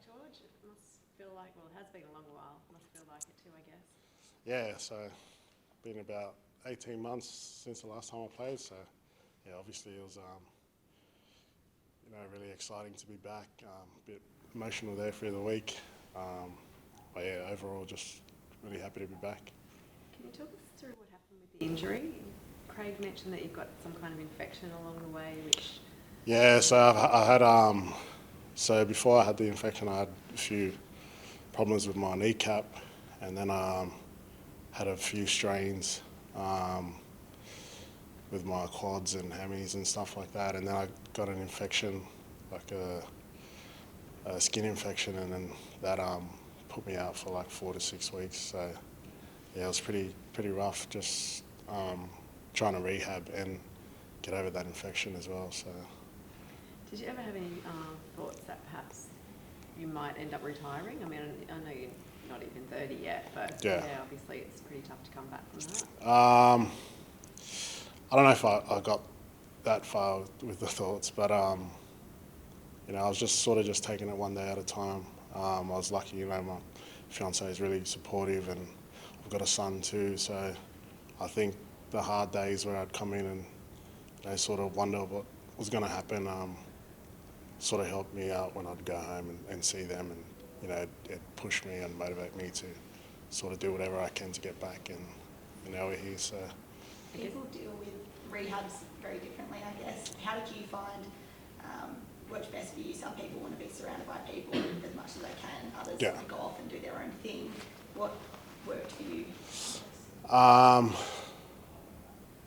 George? It must feel like, well, it has been a long while. It must feel like it too, I guess. Yeah, so been about 18 months since the last time I played. So yeah, obviously it was really exciting to be back. A bit emotional there for the week, but yeah, overall just really happy to be back. Can you talk us through what happened with the injury? Craig mentioned that you've got some kind of infection along the way, which... Yeah, so I had so before I had the infection, I had a few problems with my kneecap, and then had a few strains with my quads and hammies and stuff like that, and then I got an infection, like a skin infection, and then that put me out for like 4 to 6 weeks. So yeah, it was pretty rough, just trying to rehab and get over that infection as well. So. Did you ever have any thoughts that perhaps you might end up retiring? I mean, I know you're not even 30 yet, but yeah, obviously it's pretty tough to come back from that. I don't know if I got that far with the thoughts, but I was just sort of just taking it one day at a time. I was lucky, my fiance is really supportive, and I've got a son too. So I think the hard days where I'd come in and they sort of wonder what was going to happen, sort of helped me out when I'd go home and see them, and it pushed me and motivate me to sort of do whatever I can to get back, and now we're here. So people deal with rehabs very differently, I guess. How did you find what's best for you? Some people want to be surrounded by people as much as they can. Others want to go off and do their own thing. What worked for you?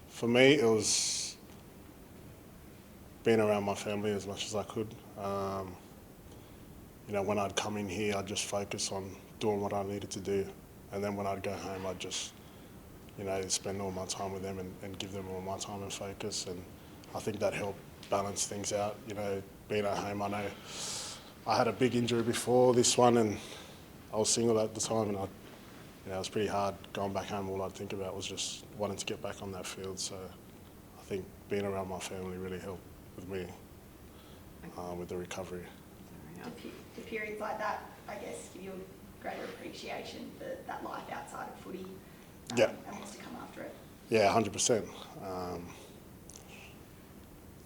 For me, it was being around my family as much as I could. When I'd come in here, I'd just focus on doing what I needed to do, and then when I'd go home, I'd just spend all my time with them and give them all my time and focus, and I think that helped balance things out. Being at home, I know I had a big injury before this one, and I was single at the time, and it was pretty hard going back home. All I'd think about was just wanting to get back on that field. So I think being around my family really helped with me with the recovery. Do periods like that, I guess, give you a greater appreciation for that life outside of footy? And wants to come after it? Yeah, 100%.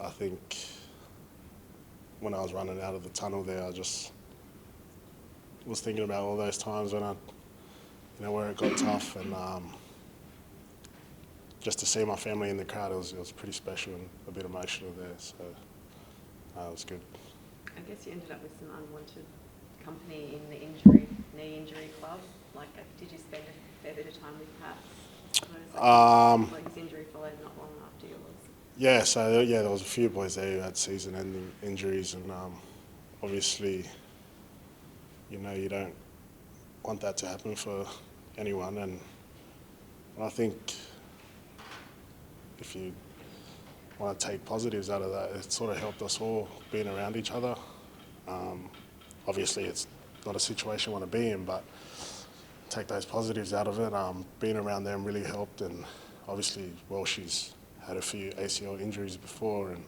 I think when I was running out of the tunnel there, I just was thinking about all those times when where it got tough, and just to see my family in the crowd, it was pretty special and a bit emotional there. So it was good. I guess you ended up with some unwanted company in the knee injury club. Like, did you spend a fair bit of time with Pat? His injury followed not long after yours. Yeah, so there was a few boys there who had season-ending injuries, and obviously, you don't want that to happen for anyone. And I think if you want to take positives out of that, it sort of helped us all being around each other. Obviously, it's not a situation I want to be in, but take those positives out of it. Being around them really helped, and obviously Welshie's had a few ACL injuries before, and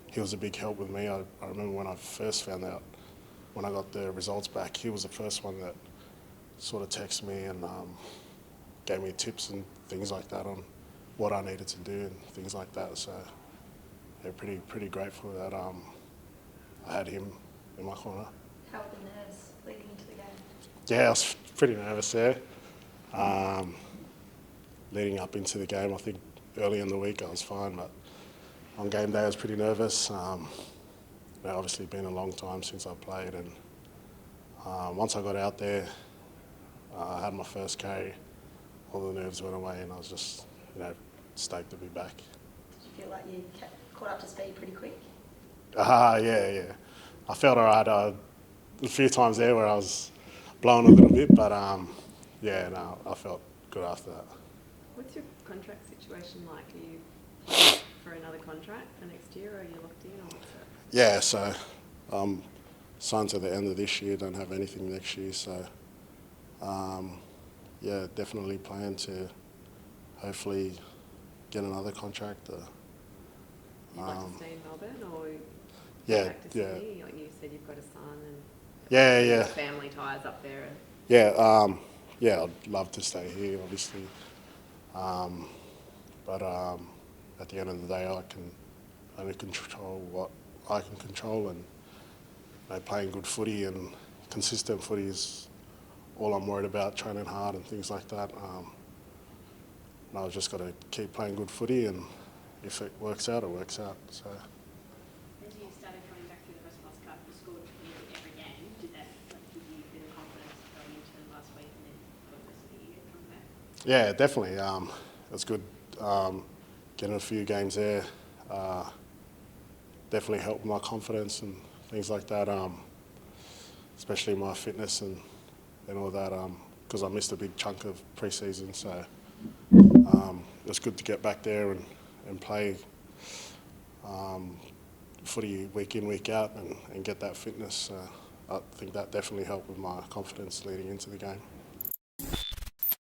he was a big help with me. I remember when I first found out, when I got the results back, he was the first one that sort of texted me and gave me tips and things like that on what I needed to do and things like that. So they're pretty grateful that I had him in my corner. How were the nerves leading into the game? Yeah, I was pretty nervous there. Leading up into the game, I think early in the week I was fine, but on game day I was pretty nervous. Obviously been a long time since I played, and once I got out there, I had my first carry, all the nerves went away, and I was just stoked to be back. Did you feel like you caught up to speed pretty quick? Yeah. I felt alright. A few times there where I was blowing a little bit, but I felt good after that. What's your contract situation like? Are you playing for another contract for next year, or are you locked in, or what's it? Yeah, so I'm signed to the end of this year, don't have anything next year, so definitely plan to hopefully get another contract. You'd like to stay in Melbourne, or Yeah, back to Sydney? Like you said, you've got a son, and Yeah, yeah. Family ties up there. Yeah, I'd love to stay here, obviously. But at the end of the day, I can only control what I can control, and playing good footy and consistent footy is all I'm worried about, training hard and things like that. And I've just got to keep playing good footy, and if it works out, it works out. So. As you started coming back through the West Cup, you scored nearly every game. Did that give you a bit of confidence going into last week and then for the rest of the year coming back? Yeah, definitely. It was good getting a few games there. Definitely helped my confidence and things like that, especially my fitness and all that, because I missed a big chunk of pre-season. So it was good to get back there and play footy week in, week out and get that fitness. I think that definitely helped with my confidence leading into the game.